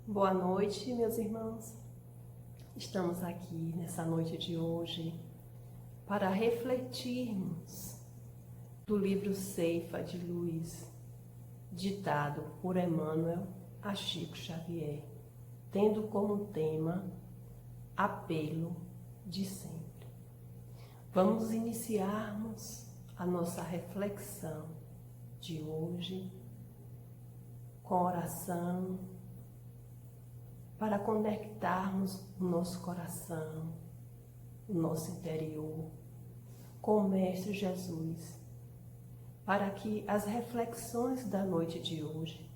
Boa noite, meus irmãos. Estamos aqui nessa noite de hoje para refletirmos do livro Ceifa de Luz, ditado por Emmanuel a Chico Xavier, tendo como tema apelo de sempre. Vamos iniciarmos a nossa reflexão de hoje com oração, para conectarmos o nosso coração, o nosso interior, com o Mestre Jesus, para que as reflexões da noite de hoje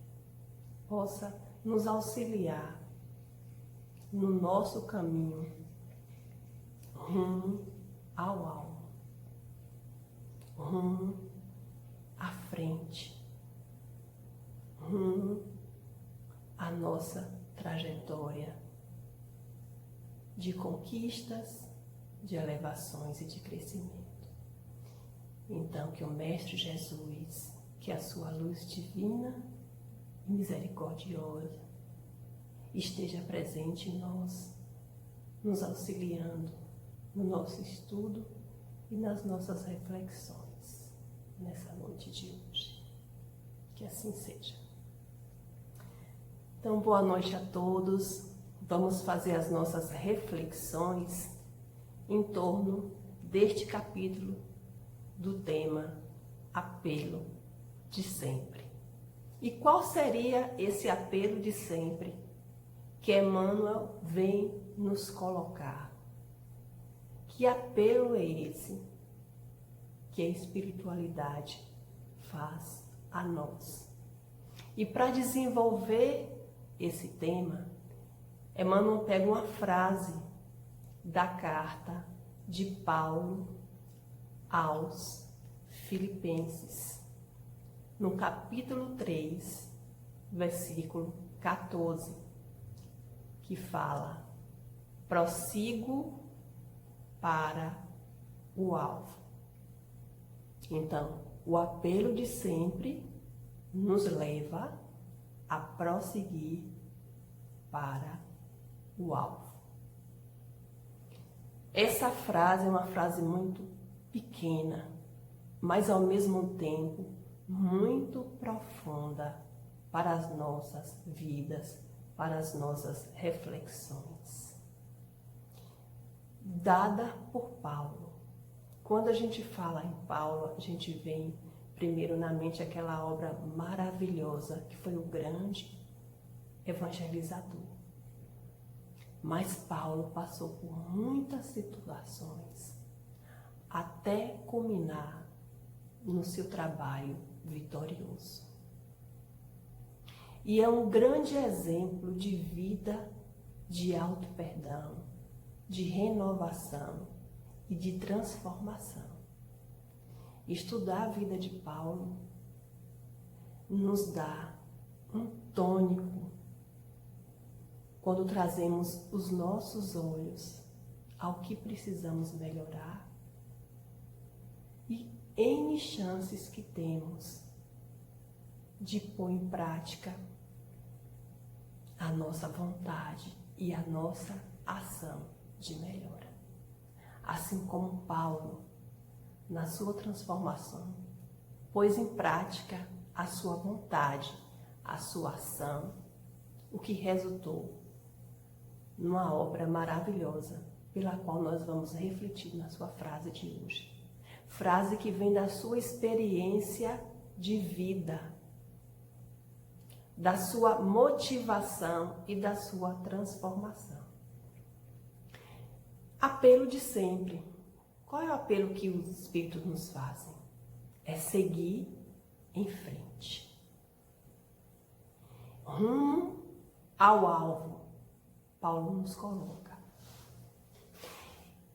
possam nos auxiliar no nosso caminho rumo ao alvo, rumo à frente, rumo à nossa trajetória de conquistas, de elevações e de crescimento. Então, que o Mestre Jesus, que a sua luz divina e misericordiosa esteja presente em nós, nos auxiliando no nosso estudo e nas nossas reflexões nessa noite de hoje. Que assim seja. Então, boa noite a todos. Vamos fazer as nossas reflexões em torno deste capítulo do tema apelo de sempre. E qual seria esse apelo de sempre que Emmanuel vem nos colocar? Que apelo é esse que a espiritualidade faz a nós? E para desenvolver esse tema, Emmanuel pega uma frase da carta de Paulo aos Filipenses, no capítulo 3, versículo 14, que fala: prossigo para o alvo. Então, o apelo de sempre nos leva a prosseguir para o alvo. Essa frase é uma frase muito pequena, mas ao mesmo tempo muito profunda para as nossas vidas, para as nossas reflexões. Dada por Paulo. Quando a gente fala em Paulo, a gente vem primeiro na mente aquela obra maravilhosa que foi o grande evangelizador. Mas Paulo passou por muitas situações até culminar no seu trabalho vitorioso. E é um grande exemplo de vida, de auto-perdão, de renovação e de transformação. Estudar a vida de Paulo nos dá um tônico quando trazemos os nossos olhos ao que precisamos melhorar e N chances que temos de pôr em prática a nossa vontade e a nossa ação de melhora. Assim como Paulo, na sua transformação, pôs em prática a sua vontade, a sua ação, o que resultou numa obra maravilhosa, pela qual nós vamos refletir na sua frase de hoje. Frase que vem da sua experiência de vida, da sua motivação e da sua transformação. Apelo de sempre. Qual é o apelo que os Espíritos nos fazem? É seguir em frente. Rumo ao alvo, Paulo nos coloca.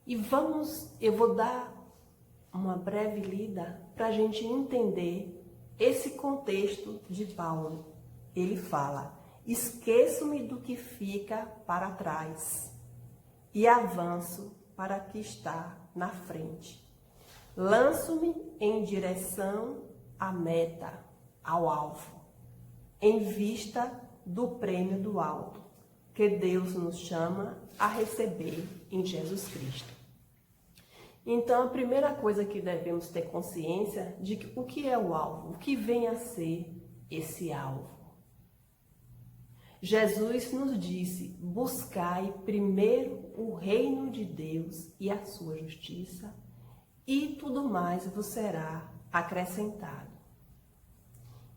E eu vou dar uma breve lida para a gente entender esse contexto de Paulo. Ele fala: esqueço-me do que fica para trás e avanço para o que está na frente. Lanço-me em direção à meta, ao alvo, em vista do prêmio do alto, que Deus nos chama a receber em Jesus Cristo. Então, a primeira coisa que devemos ter consciência de que o que é o alvo, o que vem a ser esse alvo. Jesus nos disse: buscai primeiro o reino de Deus e a sua justiça, e tudo mais vos será acrescentado.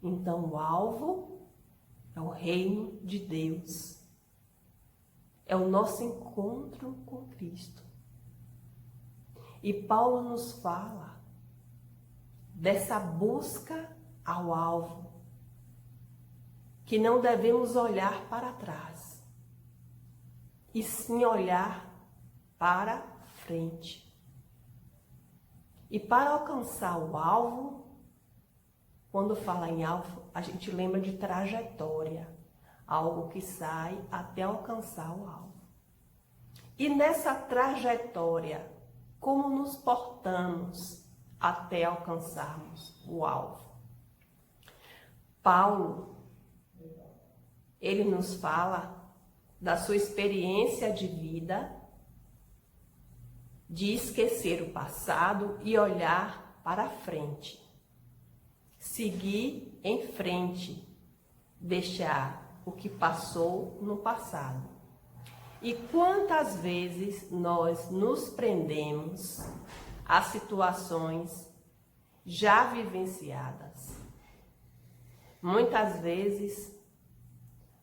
Então, o alvo é o reino de Deus. É o nosso encontro com Cristo. E Paulo nos fala dessa busca ao alvo, que não devemos olhar para trás, e sim olhar para frente. E para alcançar o alvo, quando fala em alvo, a gente lembra de trajetória, algo que sai até alcançar o alvo. E nessa trajetória, como nos portamos até alcançarmos o alvo? Paulo, ele nos fala da sua experiência de vida, de esquecer o passado e olhar para frente. Seguir em frente, deixar o que passou no passado. E quantas vezes nós nos prendemos a situações já vivenciadas? Muitas vezes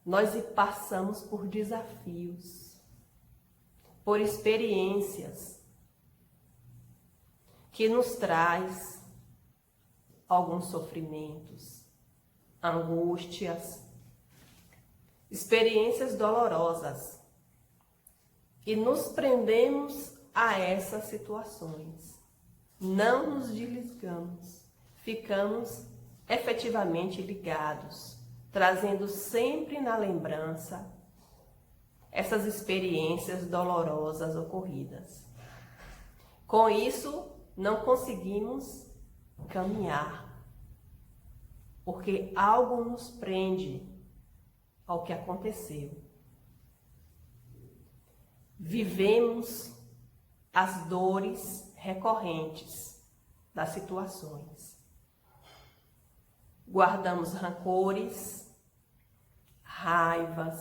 nós passamos por desafios, por experiências que nos traz alguns sofrimentos, angústias, experiências dolorosas, e nos prendemos a essas situações. Não nos desligamos, ficamos efetivamente ligados, trazendo sempre na lembrança essas experiências dolorosas ocorridas. Com isso, não conseguimos caminhar, porque algo nos prende ao que aconteceu. Vivemos as dores recorrentes das situações. Guardamos rancores, raivas,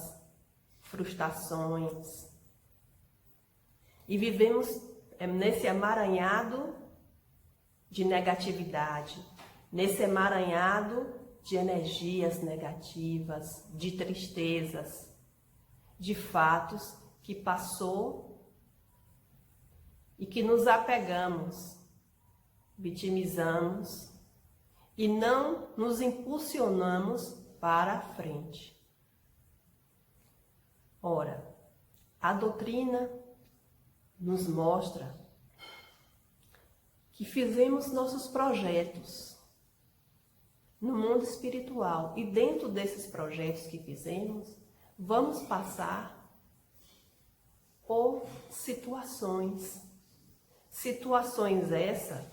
frustrações. E vivemos nesse emaranhado de negatividade, nesse emaranhado de energias negativas, de tristezas, de fatos que passou e que nos apegamos, vitimizamos e não nos impulsionamos para a frente. Ora, a doutrina nos mostra que fizemos nossos projetos no mundo espiritual e dentro desses projetos que fizemos, vamos passar por situações essas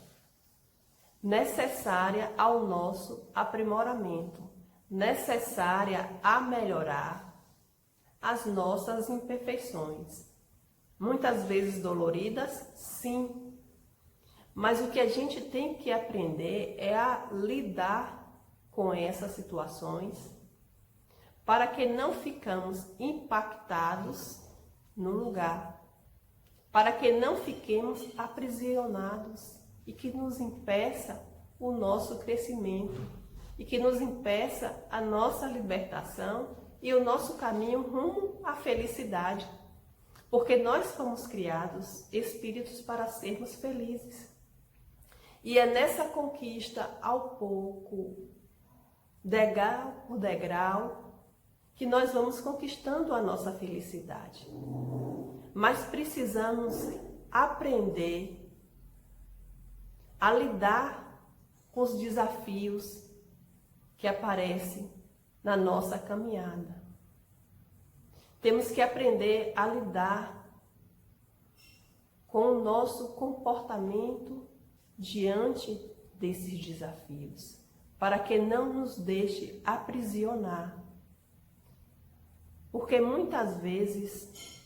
necessárias ao nosso aprimoramento, necessária a melhorar as nossas imperfeições. Muitas vezes doloridas, sim, mas o que a gente tem que aprender é a lidar com essas situações para que não ficamos impactados no lugar, para que não fiquemos aprisionados e que nos impeça o nosso crescimento e que nos impeça a nossa libertação e o nosso caminho rumo à felicidade, porque nós fomos criados espíritos para sermos felizes. E é nessa conquista, ao pouco, degrau por degrau, que nós vamos conquistando a nossa felicidade. Mas precisamos aprender a lidar com os desafios que aparecem na nossa caminhada. Temos que aprender a lidar com o nosso comportamento diante desses desafios, para que não nos deixe aprisionar Porque muitas vezes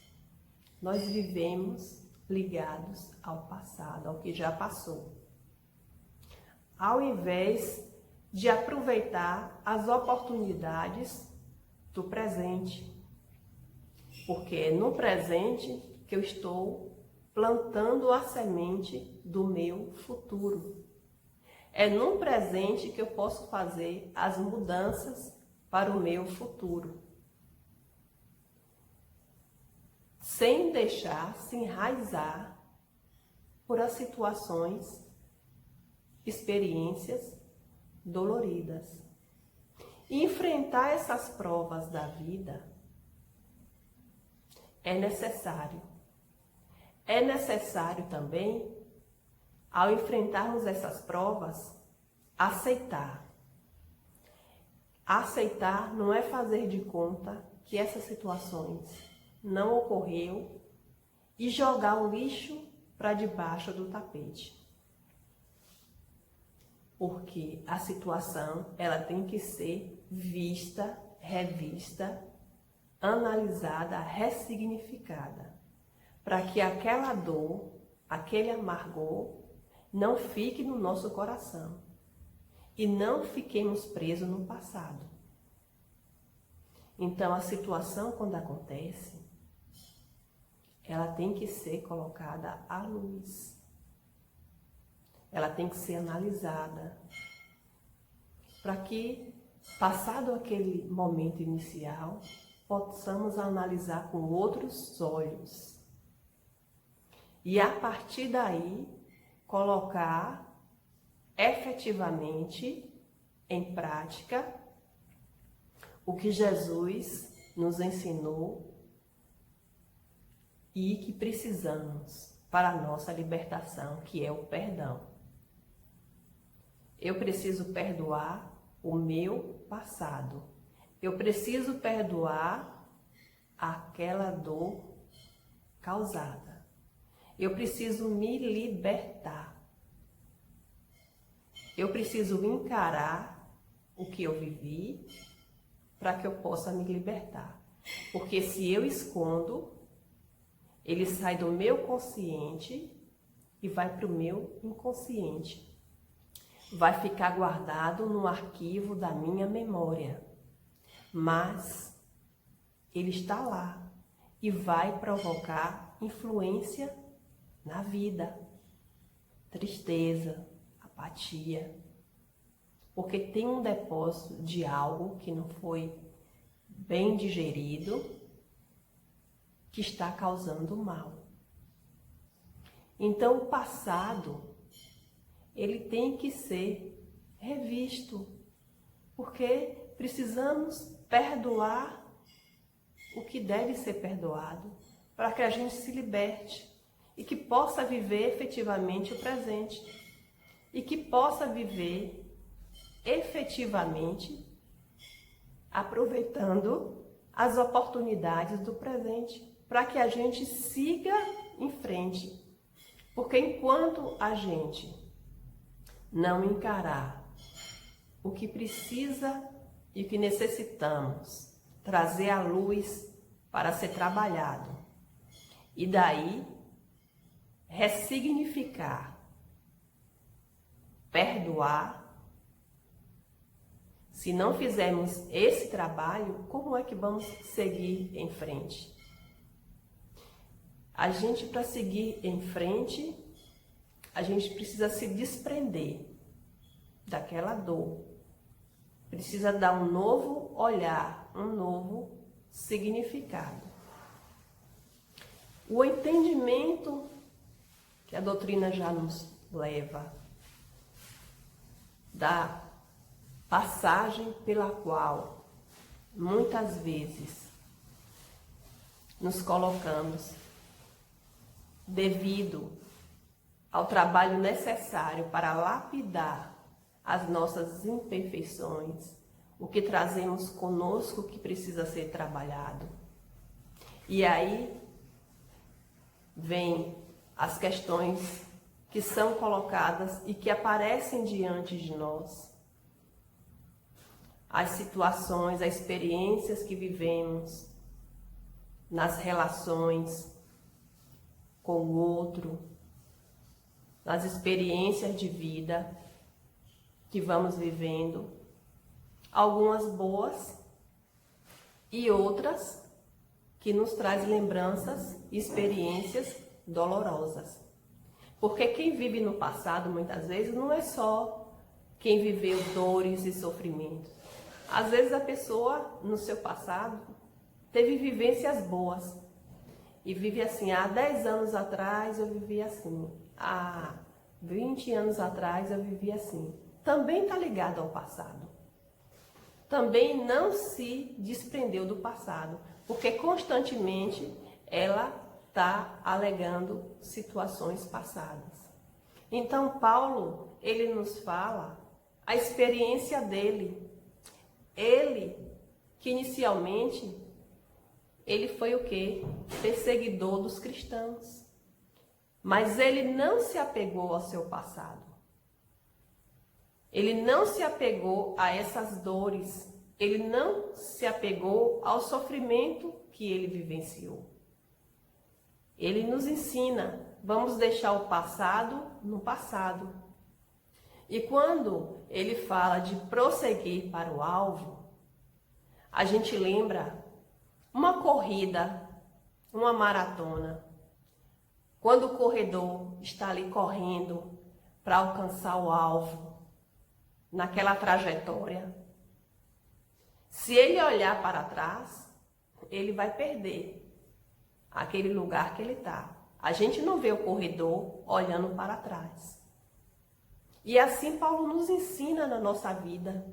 nós vivemos ligados ao passado, ao que já passou, ao invés de aproveitar as oportunidades do presente. Porque é no presente que eu estou plantando a semente do meu futuro. É no presente que eu posso fazer as mudanças para o meu futuro, sem deixar se enraizar por as situações, experiências doloridas. E enfrentar essas provas da vida é necessário. É necessário também, ao enfrentarmos essas provas, aceitar. Aceitar não é fazer de conta que essas situações não ocorreu e jogar o lixo para debaixo do tapete. Porque a situação, ela tem que ser vista, revista, analisada, ressignificada, para que aquela dor, aquele amargor, não fique no nosso coração e não fiquemos presos no passado. Então, a situação, quando acontece, ela tem que ser colocada à luz. Ela tem que ser analisada, para que, passado aquele momento inicial, possamos analisar com outros olhos. E a partir daí, colocar efetivamente em prática o que Jesus nos ensinou e que precisamos para a nossa libertação, que é o perdão. Eu preciso perdoar o meu passado. Eu preciso perdoar aquela dor causada. Eu preciso me libertar. Eu preciso encarar o que eu vivi para que eu possa me libertar. Porque se eu escondo, ele sai do meu consciente e vai para o meu inconsciente. Vai ficar guardado no arquivo da minha memória. Mas ele está lá e vai provocar influência na vida. Tristeza, apatia. Porque tem um depósito de algo que não foi bem digerido, que está causando mal. Então, o passado, ele tem que ser revisto, porque precisamos perdoar o que deve ser perdoado, para que a gente se liberte e que possa viver efetivamente o presente e que possa viver efetivamente aproveitando as oportunidades do presente, para que a gente siga em frente. Porque enquanto a gente não encarar o que precisa e o que necessitamos trazer à luz para ser trabalhado, e daí ressignificar, perdoar, se não fizermos esse trabalho, como é que vamos seguir em frente? A gente, para seguir em frente, a gente precisa se desprender daquela dor. Precisa dar um novo olhar, um novo significado. O entendimento que a doutrina já nos leva da passagem pela qual muitas vezes nos colocamos devido ao trabalho necessário para lapidar as nossas imperfeições, o que trazemos conosco que precisa ser trabalhado. E aí vem as questões que são colocadas e que aparecem diante de nós, as situações, as experiências que vivemos, nas relações com o outro, nas experiências de vida que vamos vivendo, algumas boas e outras que nos traz lembranças e experiências dolorosas. Porque quem vive no passado, muitas vezes, não é só quem viveu dores e sofrimentos. Às vezes a pessoa, no seu passado, teve vivências boas. E vive assim, há 10 anos atrás eu vivi assim, há 20 anos atrás eu vivi assim. Também está ligado ao passado. Também não se desprendeu do passado, porque constantemente ela está alegando situações passadas. Então Paulo, ele nos fala a experiência dele. Ele, que inicialmente, ele foi o quê? Perseguidor dos cristãos. Mas ele não se apegou ao seu passado. Ele não se apegou a essas dores. Ele não se apegou ao sofrimento que ele vivenciou. Ele nos ensina, vamos deixar o passado no passado. E quando ele fala de prosseguir para o alvo, a gente lembra uma corrida, uma maratona. Quando o corredor está ali correndo para alcançar o alvo, naquela trajetória, se ele olhar para trás, ele vai perder aquele lugar que ele está. A gente não vê o corredor olhando para trás. E assim Paulo nos ensina na nossa vida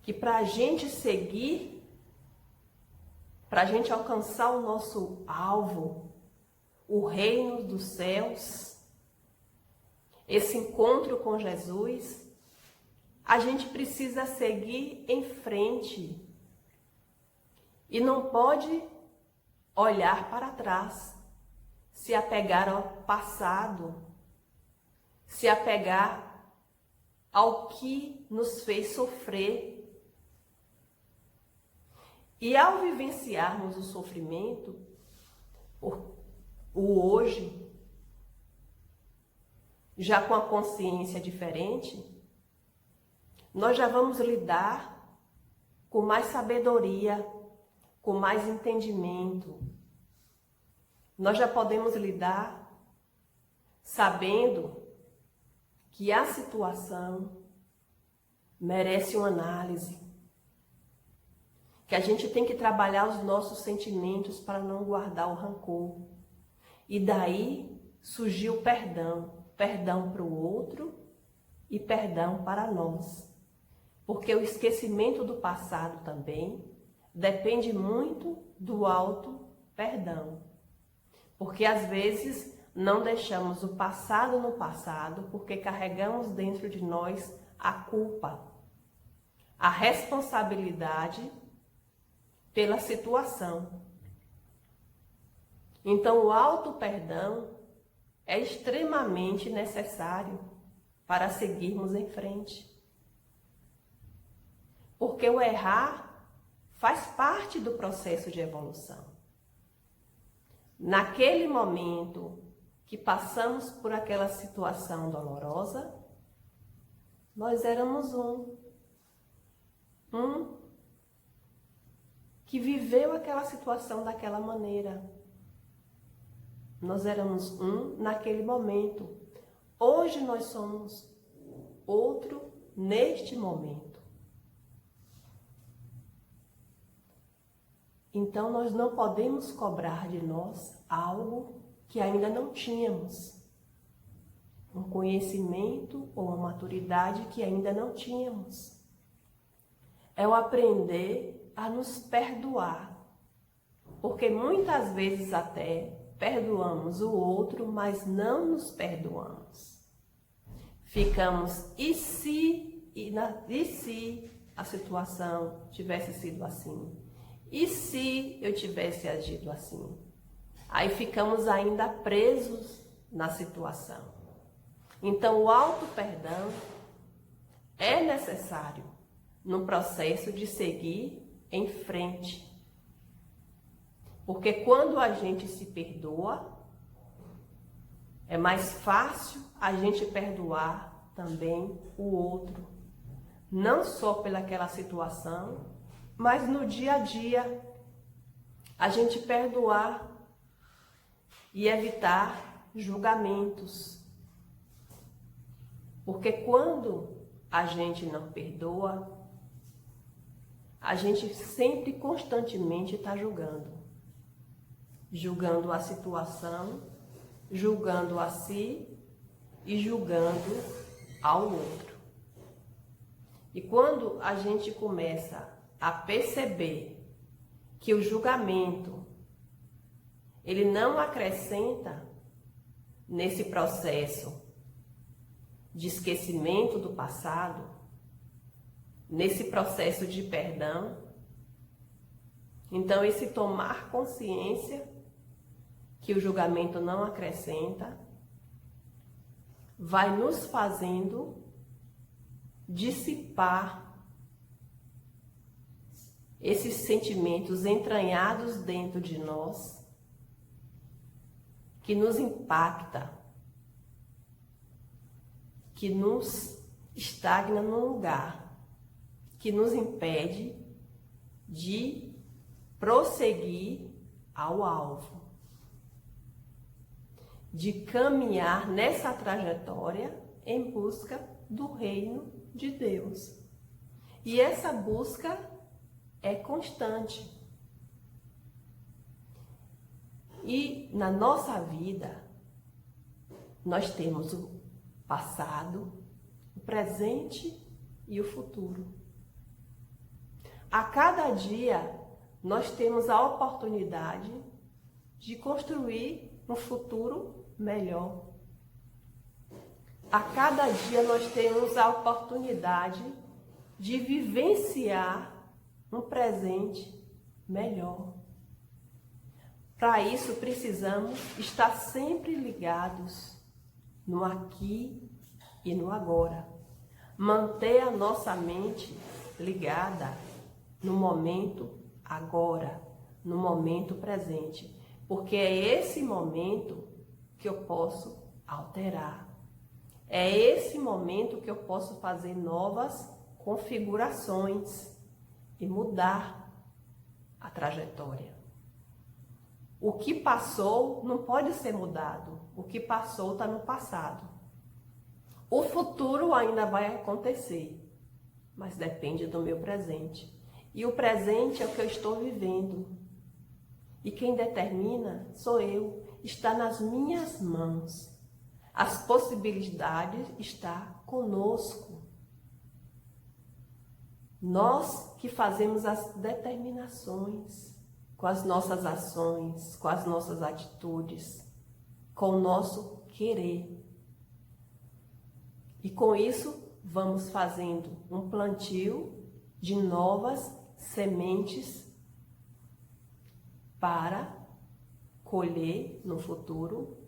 que para a gente seguir, para a gente alcançar o nosso alvo, o reino dos céus, esse encontro com Jesus, a gente precisa seguir em frente e não pode olhar para trás, se apegar ao passado, se apegar ao que nos fez sofrer. E ao vivenciarmos o sofrimento, o hoje, já com a consciência diferente, nós já vamos lidar com mais sabedoria, com mais entendimento. Nós já podemos lidar sabendo que a situação merece uma análise, que a gente tem que trabalhar os nossos sentimentos para não guardar o rancor. E daí surgiu o perdão, perdão para o outro e perdão para nós. Porque o esquecimento do passado também depende muito do auto perdão. Porque às vezes não deixamos o passado no passado porque carregamos dentro de nós a culpa, a responsabilidade pela situação. Então o auto perdão é extremamente necessário para seguirmos em frente. Porque o errar faz parte do processo de evolução. Naquele momento que passamos por aquela situação dolorosa, nós éramos um que viveu aquela situação daquela maneira. Nós éramos um naquele momento. Hoje nós somos outro neste momento. Então, nós não podemos cobrar de nós algo que ainda não tínhamos. Um conhecimento ou uma maturidade que ainda não tínhamos. É o aprender a nos perdoar. Porque muitas vezes até perdoamos o outro, mas não nos perdoamos. Ficamos, e se a situação tivesse sido assim? E se eu tivesse agido assim? Aí ficamos ainda presos na situação. Então, o auto-perdão é necessário no processo de seguir em frente. Porque quando a gente se perdoa, é mais fácil a gente perdoar também o outro. Não só pelaquela situação, mas no dia a dia. A gente perdoar e evitar julgamentos. Porque quando a gente não perdoa, a gente sempre, constantemente está julgando. Julgando a situação, julgando a si e julgando ao outro. E quando a gente começa a perceber que o julgamento, ele não acrescenta nesse processo de esquecimento do passado, nesse processo de perdão, então esse tomar consciência que o julgamento não acrescenta, vai nos fazendo dissipar esses sentimentos entranhados dentro de nós, que nos impacta, que nos estagna num lugar, que nos impede de prosseguir ao alvo, de caminhar nessa trajetória em busca do reino de Deus. E essa busca é constante. E na nossa vida, nós temos o passado, o presente e o futuro. A cada dia, nós temos a oportunidade de construir um futuro melhor. A cada dia, nós temos a oportunidade de vivenciar um presente melhor. Para isso, precisamos estar sempre ligados no aqui e no agora. Manter a nossa mente ligada no momento agora, no momento presente. Porque é esse momento que eu posso alterar. É esse momento que eu posso fazer novas configurações e mudar a trajetória. O que passou não pode ser mudado. O que passou está no passado. O futuro ainda vai acontecer, mas depende do meu presente. E o presente é o que eu estou vivendo. E quem determina sou eu. Está nas minhas mãos. As possibilidades estão conosco. Nós que fazemos as determinações com as nossas ações, com as nossas atitudes, com o nosso querer. E com isso vamos fazendo um plantio de novas sementes para colher no futuro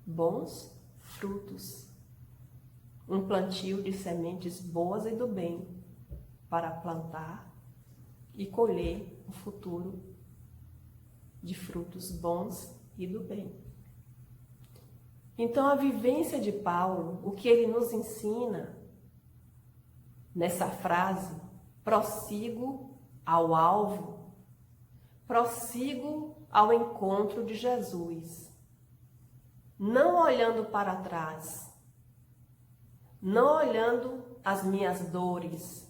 bons frutos. Um plantio de sementes boas e do bem para plantar e colher um futuro de frutos bons e do bem. Então, a vivência de Paulo, o que ele nos ensina nessa frase, prossigo ao alvo, prossigo ao encontro de Jesus, não olhando para trás, não olhando as minhas dores,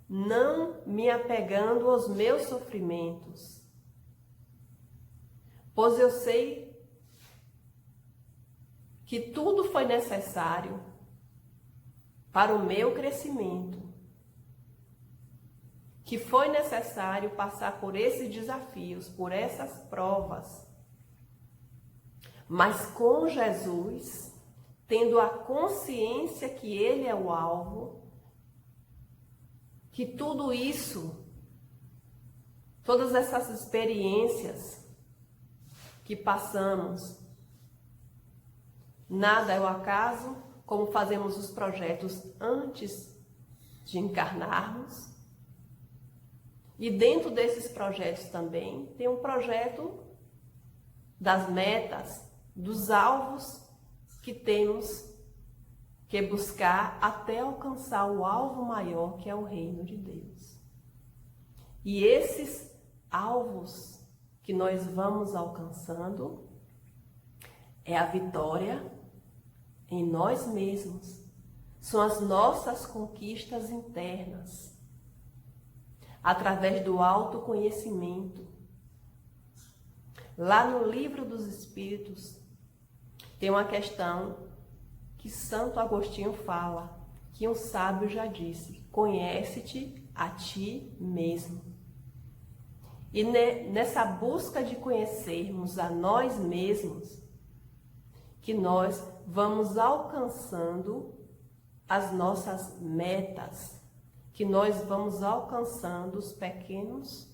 não me apegando aos meus sofrimentos, pois eu sei que tudo foi necessário para o meu crescimento, que foi necessário passar por esses desafios, por essas provas, mas com Jesus, tendo a consciência que Ele é o alvo, que tudo isso, todas essas experiências que passamos, nada é o acaso, como fazemos os projetos antes de encarnarmos. E dentro desses projetos também tem um projeto das metas, dos alvos que temos que buscar até alcançar o alvo maior, que é o reino de Deus. E esses alvos que nós vamos alcançando é a vitória em nós mesmos, são as nossas conquistas internas, através do autoconhecimento. Lá no Livro dos Espíritos tem uma questão que Santo Agostinho fala, que um sábio já disse: conhece-te a ti mesmo. E nessa busca de conhecermos a nós mesmos, que nós vamos alcançando as nossas metas, que nós vamos alcançando os pequenos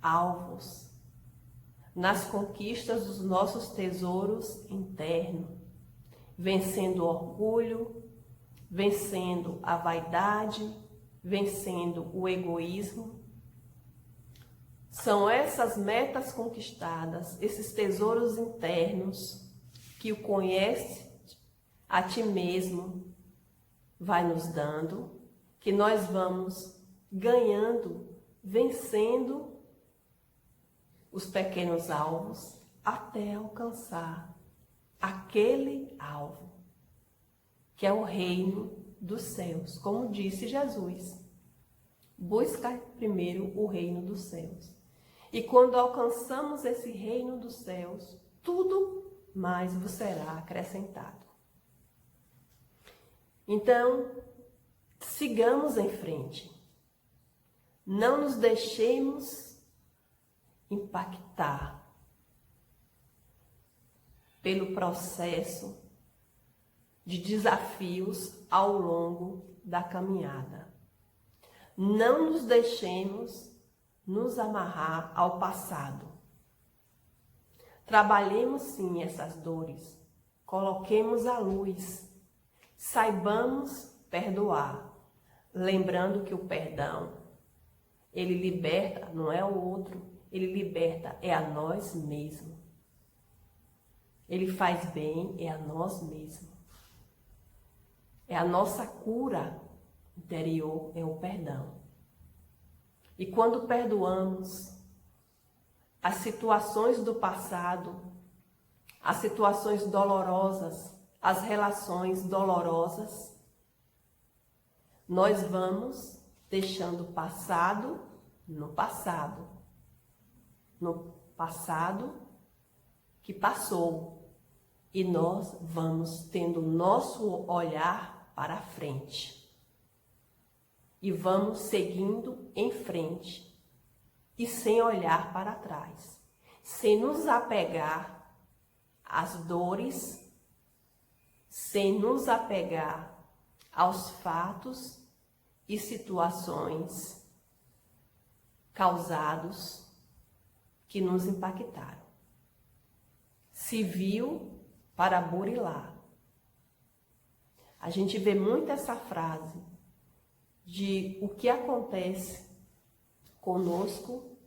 alvos, nas conquistas dos nossos tesouros internos, vencendo o orgulho, vencendo a vaidade, vencendo o egoísmo. São essas metas conquistadas, esses tesouros internos, que o conhece a ti mesmo vai nos dando, que nós vamos ganhando, vencendo os pequenos alvos até alcançar aquele alvo, que é o reino dos céus. Como disse Jesus, busca primeiro o reino dos céus. E quando alcançamos esse reino dos céus, tudo mais vos será acrescentado. Então, sigamos em frente. Não nos deixemos impactar pelo processo de desafios ao longo da caminhada. Não nos deixemos nos amarrar ao passado. Trabalhemos sim essas dores, coloquemos a luz, saibamos perdoar, lembrando que o perdão, ele liberta, não é o outro, ele liberta, é a nós mesmos. Ele faz bem, é a nós mesmos. É a nossa cura interior, é o perdão. E quando perdoamos as situações do passado, as situações dolorosas, as relações dolorosas, nós vamos deixando o passado no passado. No passado que passou. E nós vamos tendo nosso olhar para frente. E vamos seguindo em frente. E sem olhar para trás. Sem nos apegar às dores, sem nos apegar aos fatos e situações causados que nos impactaram. Se viu para burilar. A gente vê muito essa frase de o que acontece conosco,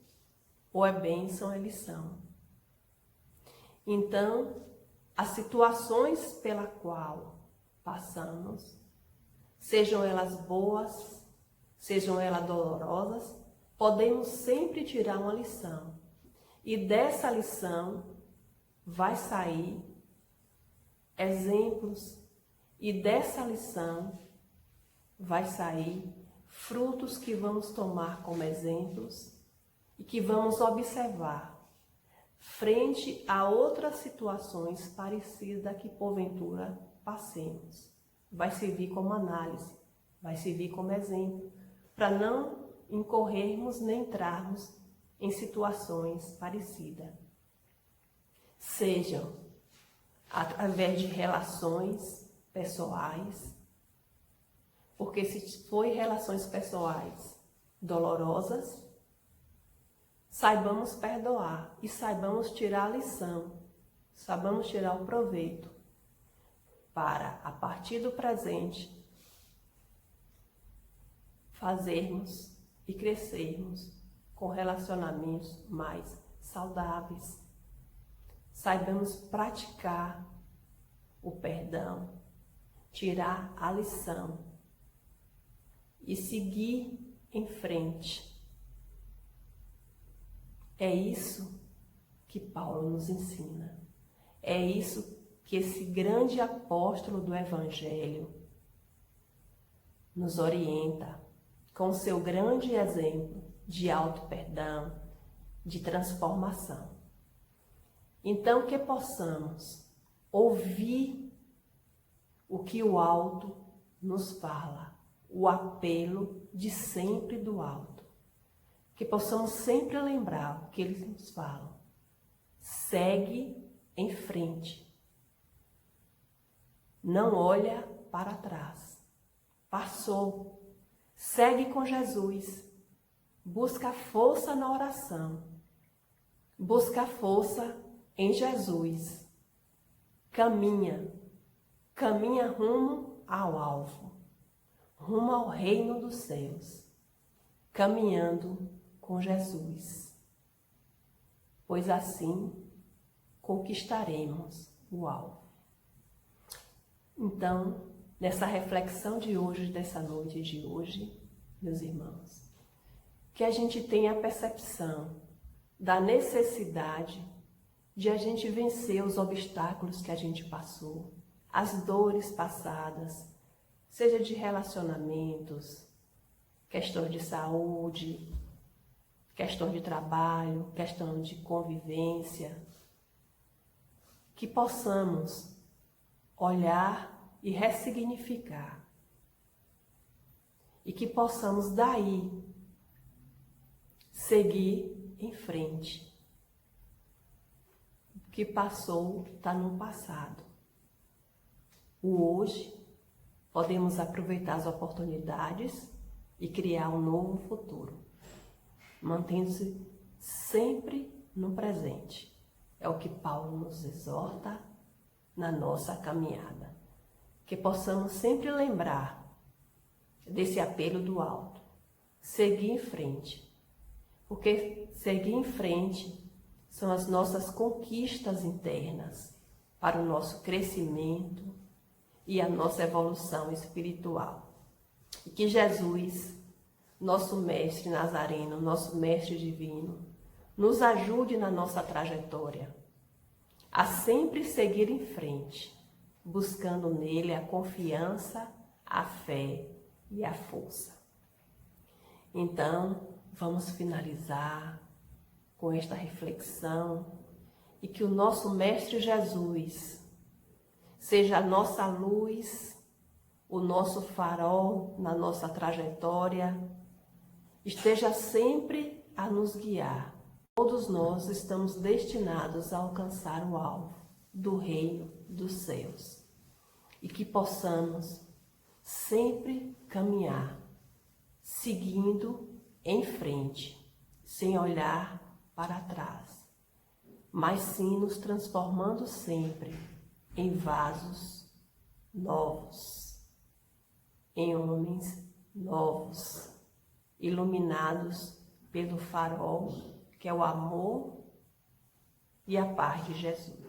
ou é bênção ou é lição. Então, as situações pela qual passamos, sejam elas boas, sejam elas dolorosas, podemos sempre tirar uma lição. E dessa lição vai sair exemplos, e dessa lição vai sair frutos que vamos tomar como exemplos e que vamos observar frente a outras situações parecidas que porventura passemos. Vai servir como análise, vai servir como exemplo, para não incorrermos nem entrarmos em situações parecidas. Sejam através de relações pessoais, porque se foi relações pessoais dolorosas, saibamos perdoar e saibamos tirar a lição, saibamos tirar o proveito para, a partir do presente, fazermos e crescermos com relacionamentos mais saudáveis. Saibamos praticar o perdão, tirar a lição e seguir em frente. É isso que Paulo nos ensina. É isso que esse grande apóstolo do Evangelho nos orienta com seu grande exemplo de auto-perdão, de transformação. Então, que possamos ouvir o que o alto nos fala, o apelo de sempre do alto. Que possamos sempre lembrar o que eles nos falam. Segue em frente. Não olha para trás. Passou. Segue com Jesus. Busca força na oração. Busca força em Jesus. Caminha. Caminha rumo ao alvo. Rumo ao reino dos céus. Caminhando com Jesus. Pois assim conquistaremos o alvo. Então, nessa reflexão de hoje, dessa noite de hoje, meus irmãos, que a gente tenha a percepção da necessidade de a gente vencer os obstáculos que a gente passou, as dores passadas, seja de relacionamentos, questões de saúde, questão de trabalho, questão de convivência, que possamos olhar e ressignificar e que possamos daí seguir em frente. O que passou está no passado. O hoje podemos aproveitar as oportunidades e criar um novo futuro, mantendo-se sempre no presente. É o que Paulo nos exorta na nossa caminhada. Que possamos sempre lembrar desse apelo do alto. Seguir em frente. Porque seguir em frente são as nossas conquistas internas para o nosso crescimento e a nossa evolução espiritual. E que Jesus, nosso mestre nazareno, nosso mestre divino, nos ajude na nossa trajetória a sempre seguir em frente, buscando nele a confiança, a fé e a força. Então, vamos finalizar com esta reflexão e que o nosso Mestre Jesus seja a nossa luz, o nosso farol na nossa trajetória, esteja sempre a nos guiar. Todos nós estamos destinados a alcançar o alvo do reino dos céus e que possamos sempre caminhar, seguindo em frente, sem olhar para trás, mas sim nos transformando sempre em vasos novos, em homens novos, iluminados pelo farol que é o amor e a paz de Jesus.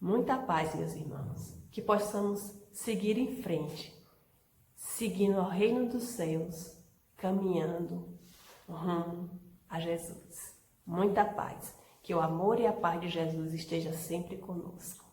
Muita paz, meus irmãos, que possamos seguir em frente, seguindo ao reino dos céus, caminhando rumo a Jesus. Muita paz, que o amor e a paz de Jesus esteja sempre conosco.